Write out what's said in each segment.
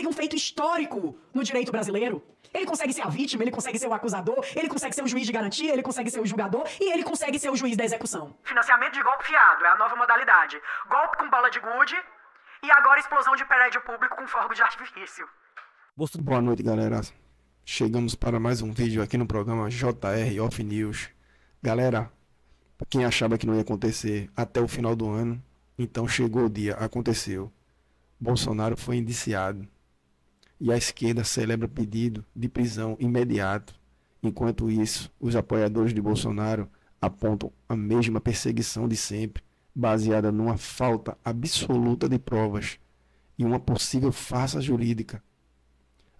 conseguiu um feito histórico no direito brasileiro. Ele consegue ser a vítima, ele consegue ser o acusador, ele consegue ser o juiz de garantia, ele consegue ser o julgador e ele consegue ser o juiz da execução. Financiamento de golpe fiado é a nova modalidade. Golpe com bala de gude e agora explosão de prédio público com fogo de artifício. Boa noite, galera. Chegamos para mais um vídeo aqui no programa JR Off News. Galera, quem achava que não ia acontecer até o final do ano, então chegou o dia, aconteceu. Bolsonaro foi indiciado. E a esquerda celebra pedido de prisão imediato. Enquanto isso, os apoiadores de Bolsonaro apontam a mesma perseguição de sempre, baseada numa falta absoluta de provas e uma possível farsa jurídica.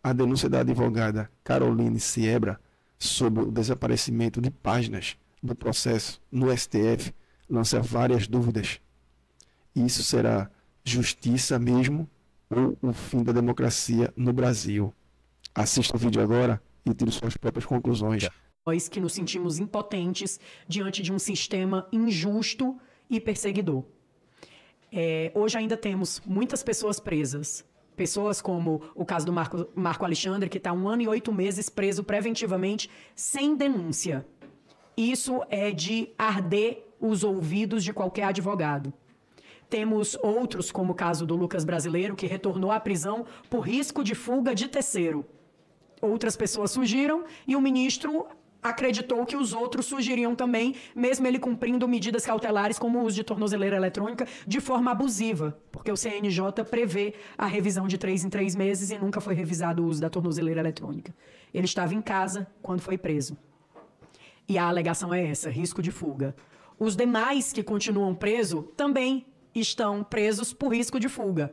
A denúncia da advogada Caroline Siebra sobre o desaparecimento de páginas do processo no STF lança várias dúvidas. Isso será justiça mesmo ou o fim da democracia no Brasil? Assista o vídeo agora e tire suas próprias conclusões. Nós que nos sentimos impotentes diante de um sistema injusto e perseguidor. Hoje ainda temos muitas pessoas presas. Pessoas como o caso do Marco Alexandre, que está 1 ano e 8 meses preso preventivamente sem denúncia. Isso é de arder os ouvidos de qualquer advogado. Temos outros, como o caso do Lucas Brasileiro, que retornou à prisão por risco de fuga de terceiro. Outras pessoas fugiram e o ministro acreditou que os outros fugiriam também, mesmo ele cumprindo medidas cautelares como o uso de tornozeleira eletrônica de forma abusiva, porque o CNJ prevê a revisão de 3 em 3 meses e nunca foi revisado o uso da tornozeleira eletrônica. Ele estava em casa quando foi preso. E a alegação é essa, risco de fuga. Os demais que continuam presos também estão presos por risco de fuga.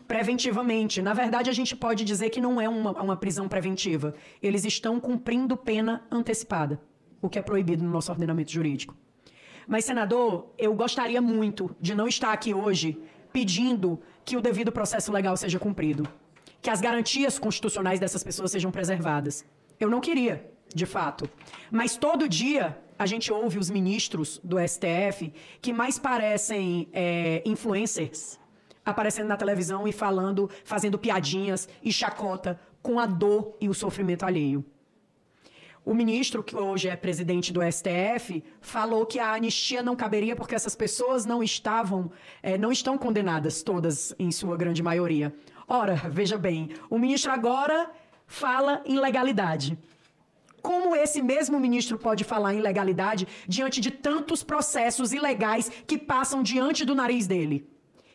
Preventivamente. Na verdade, a gente pode dizer que não é uma prisão preventiva. Eles estão cumprindo pena antecipada, o que é proibido no nosso ordenamento jurídico. Mas, senador, eu gostaria muito de não estar aqui hoje pedindo que o devido processo legal seja cumprido, que as garantias constitucionais dessas pessoas sejam preservadas. Eu não queria, de fato. Mas todo dia a gente ouve os ministros do STF que mais parecem influencers aparecendo na televisão e falando, fazendo piadinhas e chacota com a dor e o sofrimento alheio. O ministro, que hoje é presidente do STF, falou que a anistia não caberia porque essas pessoas não estão condenadas, todas em sua grande maioria. Ora, veja bem, o ministro agora fala em legalidade. Como esse mesmo ministro pode falar em legalidade diante de tantos processos ilegais que passam diante do nariz dele?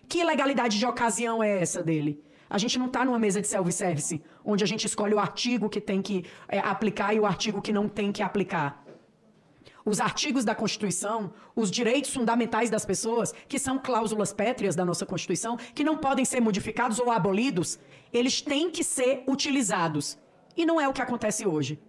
Que ilegalidade de ocasião é essa dele? A gente não está numa mesa de self-service, onde a gente escolhe o artigo que tem que aplicar e o artigo que não tem que aplicar. Os artigos da Constituição, os direitos fundamentais das pessoas, que são cláusulas pétreas da nossa Constituição, que não podem ser modificados ou abolidos, eles têm que ser utilizados. E não é o que acontece hoje.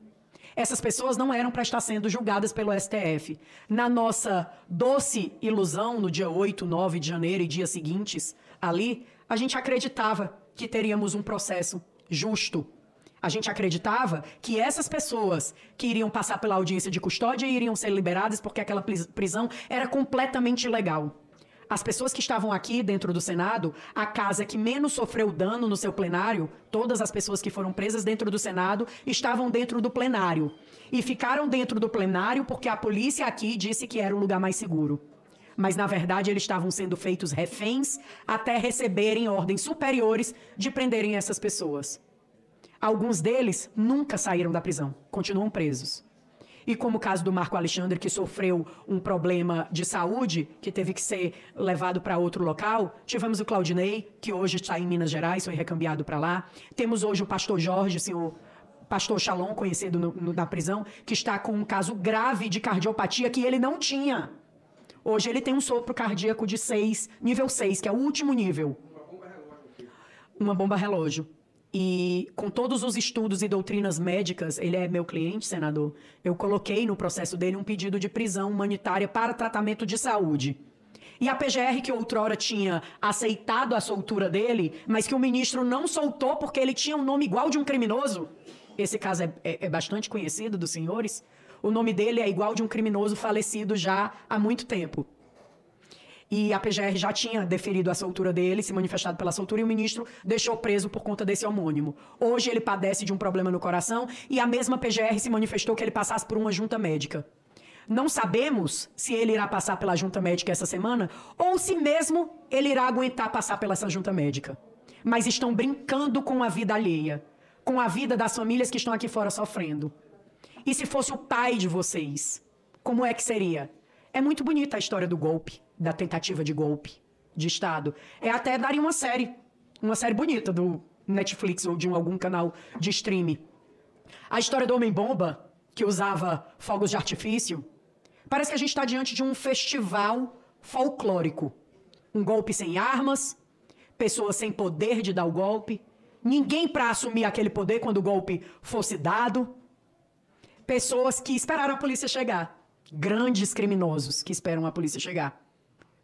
Essas pessoas não eram para estar sendo julgadas pelo STF. Na nossa doce ilusão, no dia 8, 9 de janeiro e dias seguintes, ali, a gente acreditava que teríamos um processo justo. A gente acreditava que essas pessoas que iriam passar pela audiência de custódia iriam ser liberadas porque aquela prisão era completamente ilegal. As pessoas que estavam aqui dentro do Senado, a casa que menos sofreu dano no seu plenário, todas as pessoas que foram presas dentro do Senado estavam dentro do plenário. E ficaram dentro do plenário porque a polícia aqui disse que era o lugar mais seguro. Mas, na verdade, eles estavam sendo feitos reféns até receberem ordens superiores de prenderem essas pessoas. Alguns deles nunca saíram da prisão, continuam presos. E como o caso do Marco Alexandre, que sofreu um problema de saúde, que teve que ser levado para outro local, tivemos o Claudinei, que hoje está em Minas Gerais, foi recambiado para lá. Temos hoje o pastor Jorge, o pastor Shalom, conhecido na prisão, que está com um caso grave de cardiopatia que ele não tinha. Hoje ele tem um sopro cardíaco de 6, nível 6, que é o último nível. Uma bomba relógio. E com todos os estudos e doutrinas médicas, ele é meu cliente, senador, eu coloquei no processo dele um pedido de prisão humanitária para tratamento de saúde. E a PGR, que outrora tinha aceitado a soltura dele, mas que o ministro não soltou porque ele tinha um nome igual de um criminoso, esse caso é bastante conhecido dos senhores, o nome dele é igual de um criminoso falecido já há muito tempo. E a PGR já tinha deferido a soltura dele, se manifestado pela soltura, e o ministro deixou preso por conta desse homônimo. Hoje ele padece de um problema no coração e a mesma PGR se manifestou que ele passasse por uma junta médica. Não sabemos se ele irá passar pela junta médica essa semana ou se mesmo ele irá aguentar passar pela essa junta médica. Mas estão brincando com a vida alheia, com a vida das famílias que estão aqui fora sofrendo. E se fosse o pai de vocês, como é que seria? É muito bonita a história do golpe, da tentativa de golpe de Estado. Até daria uma série bonita do Netflix ou de algum canal de streaming. A história do Homem-Bomba, que usava fogos de artifício, parece que a gente está diante de um festival folclórico. Um golpe sem armas, pessoas sem poder de dar o golpe, ninguém para assumir aquele poder quando o golpe fosse dado, pessoas que esperaram a polícia chegar, grandes criminosos que esperam a polícia chegar.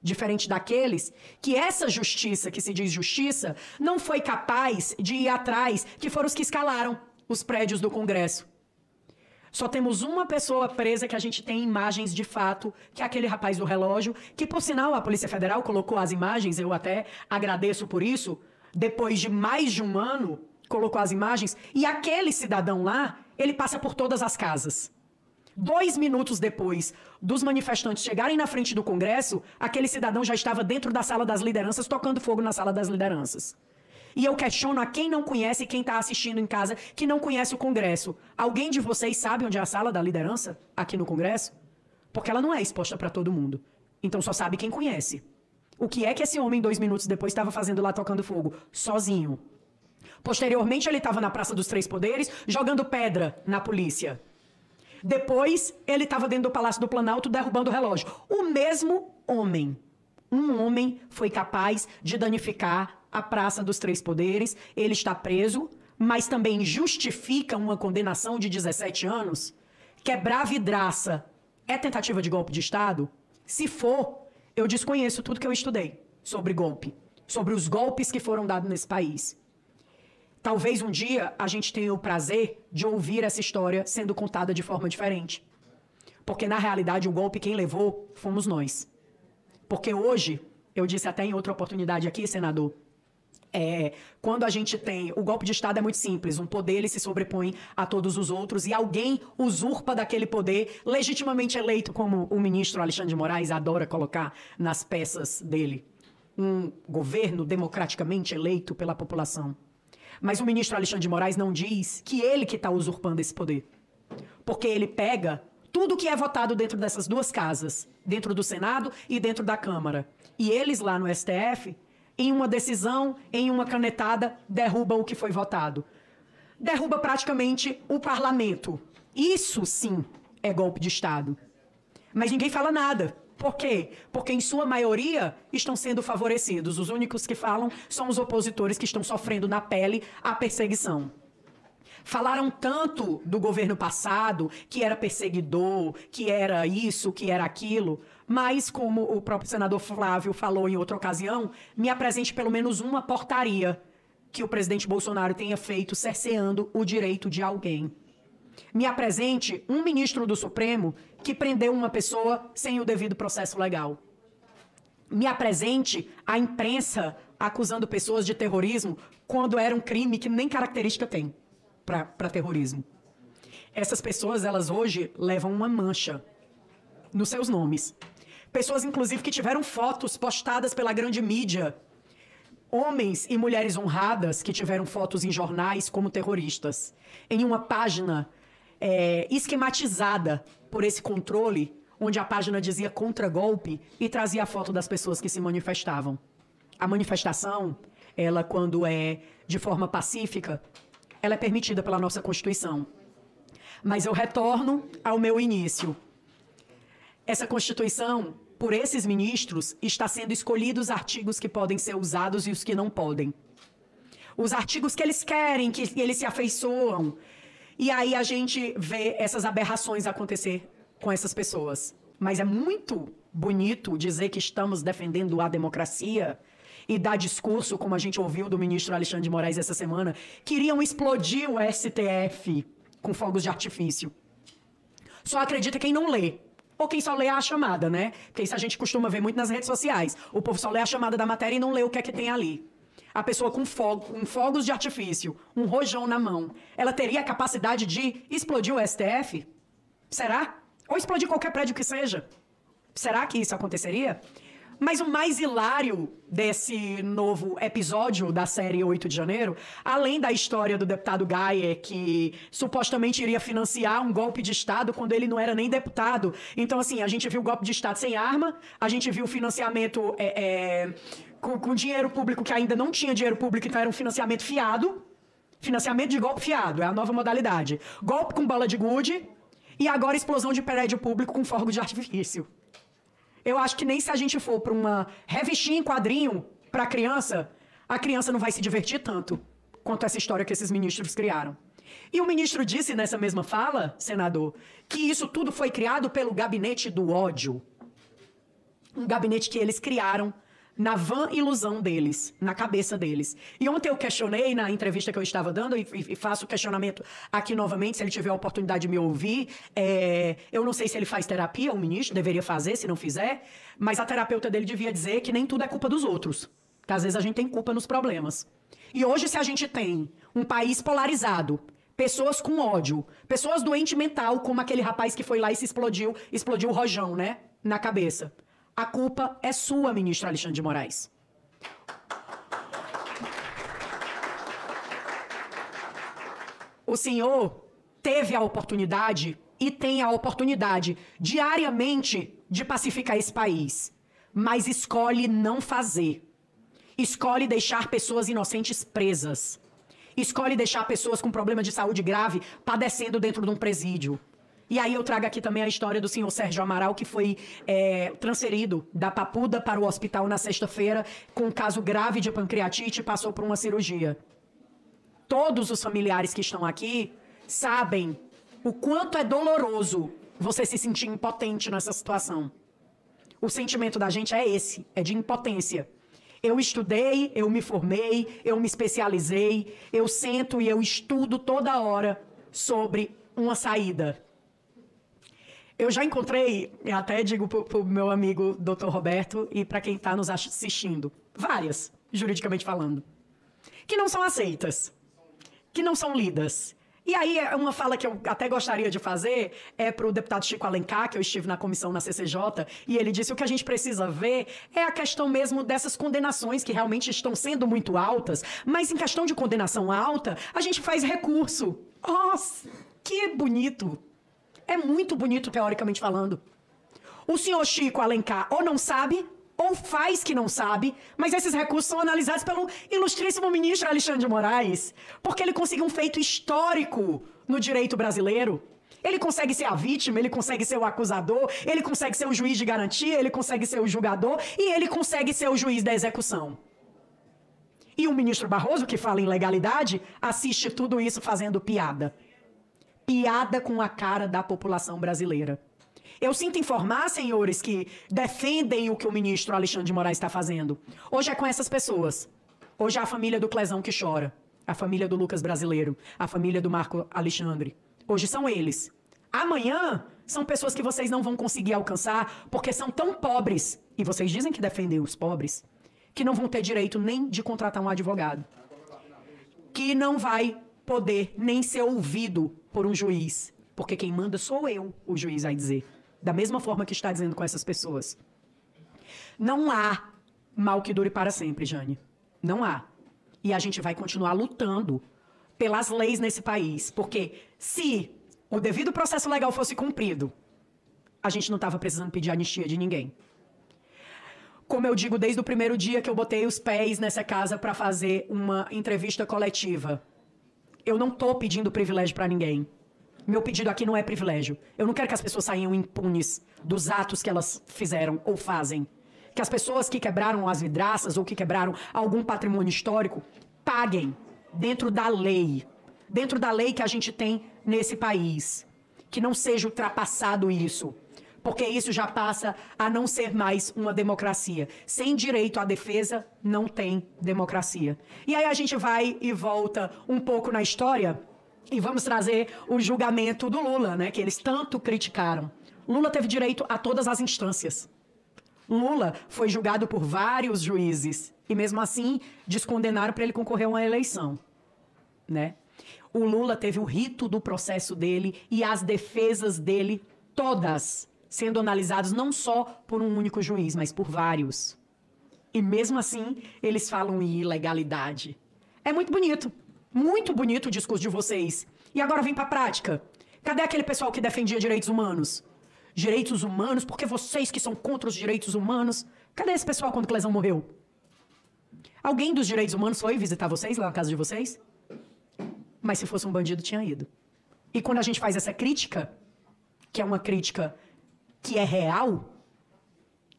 Diferente daqueles que essa justiça, que se diz justiça, não foi capaz de ir atrás, que foram os que escalaram os prédios do Congresso. Só temos uma pessoa presa que a gente tem imagens de fato, que é aquele rapaz do relógio, que, por sinal, a Polícia Federal colocou as imagens, eu até agradeço por isso, depois de mais de um ano, colocou as imagens, e aquele cidadão lá, ele passa por todas as casas. 2 minutos depois dos manifestantes chegarem na frente do Congresso, aquele cidadão já estava dentro da sala das lideranças, tocando fogo na sala das lideranças. E eu questiono a quem não conhece e quem está assistindo em casa, que não conhece o Congresso. Alguém de vocês sabe onde é a sala da liderança aqui no Congresso? Porque ela não é exposta para todo mundo. Então só sabe quem conhece. O que é que esse homem, 2 minutos depois, estava fazendo lá tocando fogo? Sozinho. Posteriormente, ele estava na Praça dos Três Poderes, jogando pedra na polícia. Depois, ele estava dentro do Palácio do Planalto, derrubando o relógio. O mesmo homem. Um homem foi capaz de danificar a Praça dos Três Poderes. Ele está preso, mas também justifica uma condenação de 17 anos. Quebrar vidraça é tentativa de golpe de Estado? Se for, eu desconheço tudo que eu estudei sobre golpe, sobre os golpes que foram dados nesse país. Talvez um dia a gente tenha o prazer de ouvir essa história sendo contada de forma diferente. Porque, na realidade, o golpe quem levou fomos nós. Porque hoje, eu disse até em outra oportunidade aqui, senador, quando a gente tem... O golpe de Estado é muito simples. Um poder ele se sobrepõe a todos os outros e alguém usurpa daquele poder legitimamente eleito, como o ministro Alexandre de Moraes adora colocar nas peças dele. Um governo democraticamente eleito pela população. Mas o ministro Alexandre de Moraes não diz que ele que está usurpando esse poder. Porque ele pega tudo que é votado dentro dessas duas casas, dentro do Senado e dentro da Câmara. E eles lá no STF, em uma decisão, em uma canetada, derrubam o que foi votado. Derruba praticamente o parlamento. Isso sim é golpe de Estado. Mas ninguém fala nada. Por quê? Porque, em sua maioria, estão sendo favorecidos. Os únicos que falam são os opositores que estão sofrendo na pele a perseguição. Falaram tanto do governo passado, que era perseguidor, que era isso, que era aquilo, mas, como o próprio senador Flávio falou em outra ocasião, me apresente pelo menos uma portaria que o presidente Bolsonaro tenha feito cerceando o direito de alguém. Me apresente um ministro do Supremo que prendeu uma pessoa sem o devido processo legal. Me apresente a imprensa acusando pessoas de terrorismo quando era um crime que nem característica tem para terrorismo. Essas pessoas, elas hoje levam uma mancha nos seus nomes. Pessoas, inclusive, que tiveram fotos postadas pela grande mídia. Homens e mulheres honradas que tiveram fotos em jornais como terroristas. Em uma página esquematizada por esse controle, onde a página dizia contra-golpe e trazia a foto das pessoas que se manifestavam. A manifestação, ela, quando é de forma pacífica, ela é permitida pela nossa Constituição. Mas eu retorno ao meu início. Essa Constituição, por esses ministros, está sendo escolhidos artigos que podem ser usados e os que não podem. Os artigos que eles querem, que eles se afeiçoam. E aí a gente vê essas aberrações acontecer com essas pessoas. Mas é muito bonito dizer que estamos defendendo a democracia e dar discurso, como a gente ouviu do ministro Alexandre de Moraes essa semana, queriam explodir o STF com fogos de artifício. Só acredita quem não lê ou quem só lê a chamada, né? Porque isso a gente costuma ver muito nas redes sociais. O povo só lê a chamada da matéria e não lê o que é que tem ali. A pessoa com fogos de artifício, um rojão na mão, ela teria a capacidade de explodir o STF? Será? Ou explodir qualquer prédio que seja? Será que isso aconteceria? Mas o mais hilário desse novo episódio da série 8 de janeiro, além da história do deputado Gaia, que supostamente iria financiar um golpe de Estado quando ele não era nem deputado. Então, assim, a gente viu golpe de Estado sem arma, a gente viu financiamento com dinheiro público que ainda não tinha dinheiro público, então era um financiamento fiado. Financiamento de golpe fiado, é a nova modalidade. Golpe com bala de gude e agora explosão de prédio público com fogo de artifício. Eu acho que nem se a gente for para uma revistinha em quadrinho para a criança não vai se divertir tanto quanto essa história que esses ministros criaram. E o ministro disse nessa mesma fala, senador, que isso tudo foi criado pelo gabinete do ódio. Um gabinete que eles criaram na vã ilusão deles, na cabeça deles. E ontem eu questionei na entrevista que eu estava dando, e faço o questionamento aqui novamente, se ele tiver a oportunidade de me ouvir. Eu não sei se ele faz terapia, o ministro deveria fazer, se não fizer, mas a terapeuta dele devia dizer que nem tudo é culpa dos outros, que às vezes a gente tem culpa nos problemas. E hoje, se a gente tem um país polarizado, pessoas com ódio, pessoas doentes mental, como aquele rapaz que foi lá e se explodiu o rojão, né, na cabeça. A culpa é sua, ministro Alexandre de Moraes. O senhor teve a oportunidade e tem a oportunidade diariamente de pacificar esse país, mas escolhe não fazer. Escolhe deixar pessoas inocentes presas. Escolhe deixar pessoas com problema de saúde grave padecendo dentro de um presídio. E aí eu trago aqui também a história do senhor Sérgio Amaral, que foi transferido da Papuda para o hospital na sexta-feira com um caso grave de pancreatite e passou por uma cirurgia. Todos os familiares que estão aqui sabem o quanto é doloroso você se sentir impotente nessa situação. O sentimento da gente é esse, é de impotência. Eu estudei, eu me formei, eu me especializei, eu sento e eu estudo toda hora sobre uma saída. Eu já encontrei, até digo para o meu amigo Dr. Roberto e para quem está nos assistindo, várias, juridicamente falando, que não são aceitas, que não são lidas. E aí, uma fala que eu até gostaria de fazer é para o deputado Chico Alencar, que eu estive na comissão na CCJ, e ele disse: o que a gente precisa ver é a questão mesmo dessas condenações que realmente estão sendo muito altas, mas em questão de condenação alta, a gente faz recurso. Nossa, que bonito! É muito bonito, teoricamente falando. O senhor Chico Alencar ou não sabe, ou faz que não sabe, mas esses recursos são analisados pelo ilustríssimo ministro Alexandre de Moraes, porque ele conseguiu um feito histórico no direito brasileiro. Ele consegue ser a vítima, ele consegue ser o acusador, ele consegue ser o juiz de garantia, ele consegue ser o julgador e ele consegue ser o juiz da execução. E o ministro Barroso, que fala em legalidade, assiste tudo isso fazendo piada. Piada com a cara da população brasileira. Eu sinto informar, senhores, que defendem o que o ministro Alexandre de Moraes está fazendo. Hoje é com essas pessoas. Hoje é a família do Clezão que chora. A família do Lucas Brasileiro. A família do Marco Alexandre. Hoje são eles. Amanhã são pessoas que vocês não vão conseguir alcançar porque são tão pobres, e vocês dizem que defendem os pobres, que não vão ter direito nem de contratar um advogado. Que não vai poder nem ser ouvido por um juiz, porque quem manda sou eu, o juiz vai dizer. Da mesma forma que está dizendo com essas pessoas. Não há mal que dure para sempre, Jane. Não há. E a gente vai continuar lutando pelas leis nesse país, porque se o devido processo legal fosse cumprido, a gente não estava precisando pedir anistia de ninguém. Como eu digo desde o primeiro dia que eu botei os pés nessa casa para fazer uma entrevista coletiva, eu não estou pedindo privilégio para ninguém. Meu pedido aqui não é privilégio. Eu não quero que as pessoas saiam impunes dos atos que elas fizeram ou fazem. Que as pessoas que quebraram as vidraças ou que quebraram algum patrimônio histórico paguem dentro da lei. Dentro da lei que a gente tem nesse país. Que não seja ultrapassado isso. Porque isso já passa a não ser mais uma democracia. Sem direito à defesa, não tem democracia. E aí a gente vai e volta um pouco na história e vamos trazer o julgamento do Lula, né, que eles tanto criticaram. Lula teve direito a todas as instâncias. Lula foi julgado por vários juízes e, mesmo assim, descondenaram para ele concorrer a uma eleição, né? O Lula teve o rito do processo dele e as defesas dele todas sendo analisadas não só por um único juiz, mas por vários. E, mesmo assim, eles falam em ilegalidade. É muito bonito o discurso de vocês. E agora vem para a prática. Cadê aquele pessoal que defendia direitos humanos? Direitos humanos, porque vocês que são contra os direitos humanos. Cadê esse pessoal quando Clezão morreu? Alguém dos direitos humanos foi visitar vocês lá na casa de vocês? Mas se fosse um bandido, tinha ido. E quando a gente faz essa crítica, que é uma crítica que é real,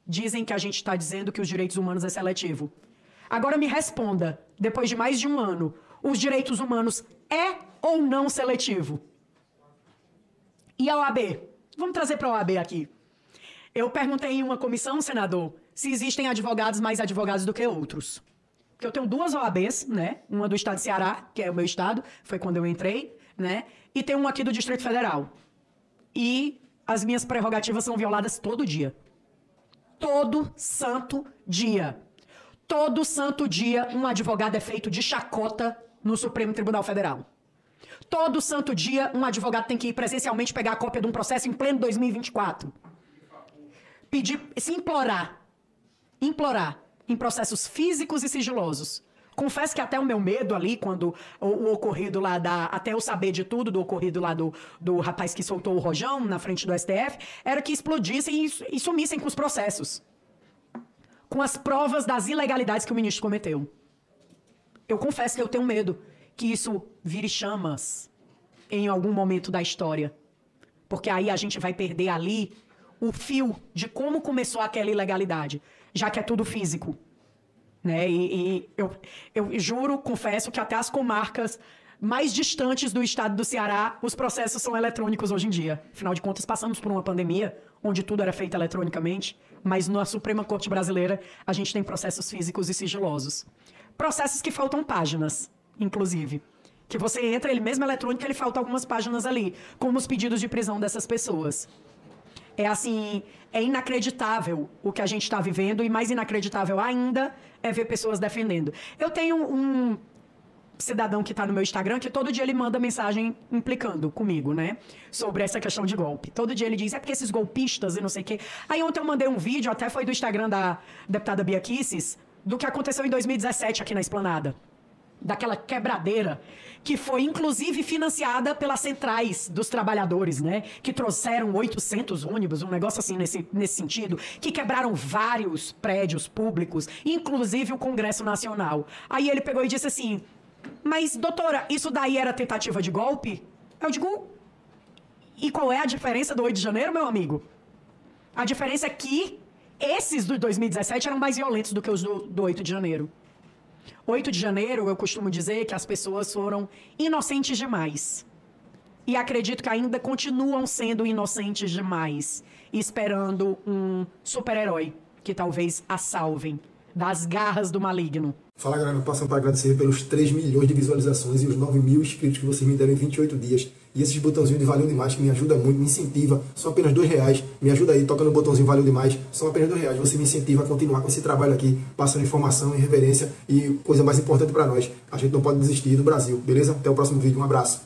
dizem que a gente está dizendo que os direitos humanos é seletivo. Agora me responda, depois de mais de um ano, os direitos humanos é ou não seletivo? E a OAB? Vamos trazer para a OAB aqui. Eu perguntei em uma comissão, senador, se existem advogados mais advogados do que outros. Porque eu tenho 2 OABs, né? Uma do estado de Ceará, que é o meu estado, foi quando eu entrei, né? E tem uma aqui do Distrito Federal. E as minhas prerrogativas são violadas todo dia. Todo santo dia. Todo santo dia um advogado é feito de chacota no Supremo Tribunal Federal. Todo santo dia, um advogado tem que ir presencialmente pegar a cópia de um processo em pleno 2024. Implorar em processos físicos e sigilosos. Confesso que até o meu medo ali, quando o ocorrido lá até eu saber de tudo do ocorrido lá do rapaz que soltou o rojão na frente do STF, era que explodissem e sumissem com os processos. Com as provas das ilegalidades que o ministro cometeu. Eu confesso que eu tenho medo que isso vire chamas em algum momento da história. Porque aí a gente vai perder ali o fio de como começou aquela ilegalidade, já que é tudo físico. Né? E eu juro, confesso que até as comarcas mais distantes do estado do Ceará, os processos são eletrônicos hoje em dia. Afinal de contas, passamos por uma pandemia onde tudo era feito eletronicamente, mas na Suprema Corte Brasileira a gente tem processos físicos e sigilosos. Processos que faltam páginas, inclusive. Que você entra, ele mesmo eletrônico, ele falta algumas páginas ali, como os pedidos de prisão dessas pessoas. É assim, é inacreditável o que a gente está vivendo, e mais inacreditável ainda é ver pessoas defendendo. Eu tenho um cidadão que está no meu Instagram, que todo dia ele manda mensagem implicando comigo, né? Sobre essa questão de golpe. Todo dia ele diz, é porque esses golpistas e não sei o quê. Aí ontem eu mandei um vídeo, até foi do Instagram da deputada Bia Kicis, do que aconteceu em 2017 aqui na Esplanada. Daquela quebradeira que foi, inclusive, financiada pelas centrais dos trabalhadores, né? Que trouxeram 800 ônibus, um negócio assim nesse sentido, que quebraram vários prédios públicos, inclusive o Congresso Nacional. Aí ele pegou e disse assim, mas, doutora, isso daí era tentativa de golpe? Eu digo, e qual é a diferença do 8 de janeiro, meu amigo? A diferença é que esses do 2017 eram mais violentos do que os do 8 de janeiro. 8 de janeiro, eu costumo dizer que as pessoas foram inocentes demais. E acredito que ainda continuam sendo inocentes demais, esperando um super-herói que talvez a salvem das garras do maligno. Fala, galera, passando para agradecer pelos 3 milhões de visualizações e os 9 mil inscritos que vocês me deram em 28 dias. E esses botãozinhos de valeu demais que me ajuda muito, me incentiva. São apenas R$2. Me ajuda aí, toca no botãozinho valeu demais. São apenas R$2. Você me incentiva a continuar com esse trabalho aqui, passando informação e reverência. E coisa mais importante para nós, a gente não pode desistir do Brasil, beleza? Até o próximo vídeo, um abraço.